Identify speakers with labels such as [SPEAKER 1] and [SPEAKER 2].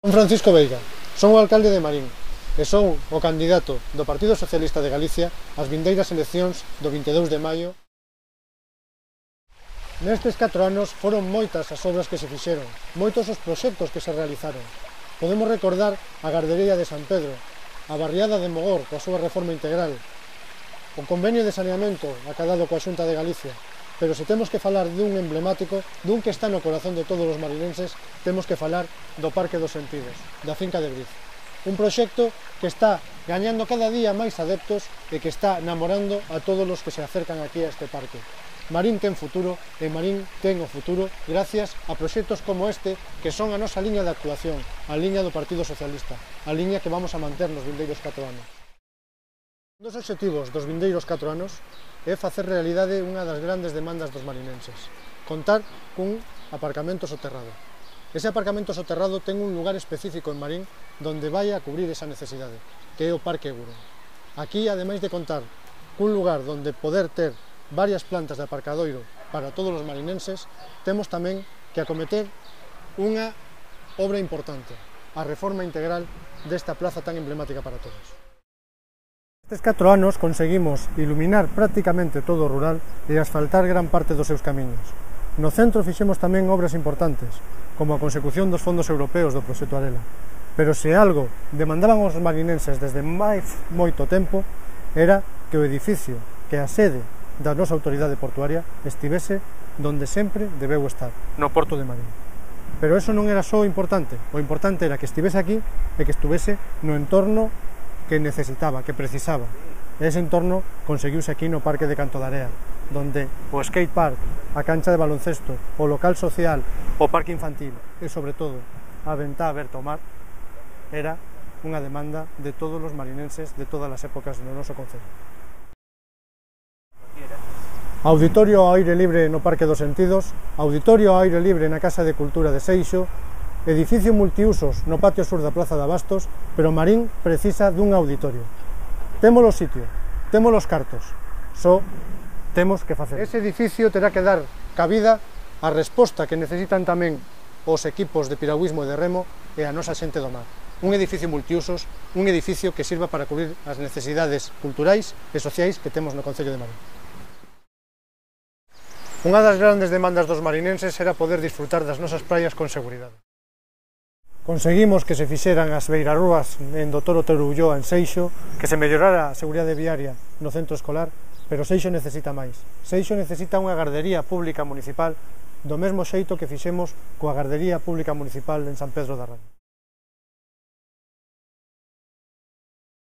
[SPEAKER 1] Son Francisco Veiga, son o alcalde de Marín e son o candidato do Partido Socialista de Galicia ás vindeiras eleccións do 22 de maio. Nestes 4 anos foron moitas as obras que se fixeron, moitos os proxectos que se realizaron. Podemos recordar a Gardería de San Pedro, a barriada de Mogor coa súa reforma integral, o convenio de saneamento acadado coa Xunta de Galicia. Pero se temos que falar dun emblemático, dun que está no corazón de todos os marinenses, temos que falar do Parque dos Sentidos, da Finca de Briz. Un proxecto que está gañando cada día máis adeptos e que está namorando a todos os que se acercan aquí a este parque. Marín ten futuro e Marín ten o futuro gracias a proxectos como este que son a nosa liña de actuación, a liña do Partido Socialista, a liña que vamos a manter nos vindeiros 4 anos. Un dos obxectivos dos vindeiros 4 anos é facer realidade unha das grandes demandas dos marinenses, contar cun aparcamento soterrado. Ese aparcamento soterrado ten un lugar específico en Marín donde vai a cubrir esa necesidade, que é o Parque Eguren. Aquí, ademais de contar cun lugar donde poder ter varias plantas de aparcadoiro para todos os marinenses, temos tamén que acometer unha obra importante, a reforma integral desta plaza tan emblemática para todos. Estes 4 anos conseguimos iluminar prácticamente todo o rural e asfaltar gran parte dos seus camiños. No centro fixemos tamén obras importantes, como a consecución dos fondos europeos do proxecto Arela. Pero se algo demandaban os marinenses desde moito tempo, era que o edificio, que a sede da nosa autoridade portuaria, estivese donde sempre debeu estar, no Porto de Marín. Pero eso non era só importante, o importante era que estivese aquí e que estuvese no entorno que necesitaba, que precisaba. Ese entorno conseguiuse aquí no Parque de Canto da Area, donde o skate park, a cancha de baloncesto, o local social, o parque infantil e, sobre todo, a ventá aberta ao mar, era unha demanda de todos os marinenses de todas as épocas do noso concello. Auditorio ao aire libre no Parque dos Sentidos, auditorio ao aire libre na Casa de Cultura de Seixo, edificio multiusos no patio sur da Plaza de Abastos, pero Marín precisa dun auditorio. Temos o sitio, temos os cartos, só temos que facer. Ese edificio terá que dar cabida á resposta que necesitan tamén os equipos de piragüismo e de remo e a nosa xente do mar. Un edificio multiusos, un edificio que sirva para cubrir as necesidades culturais e sociais que temos no concello de Marín. Unha das grandes demandas dos marinenses era poder disfrutar das nosas praias con seguridade. Conseguimos que se fixeran as beirarrúas en Dr. Otero Ulloa en Seixo, que se mellorara a seguridade viaria no centro escolar, pero Seixo necesita máis. Seixo necesita unha gardería pública municipal do mesmo xeito que fixemos coa gardería pública municipal en San Pedro da Raya.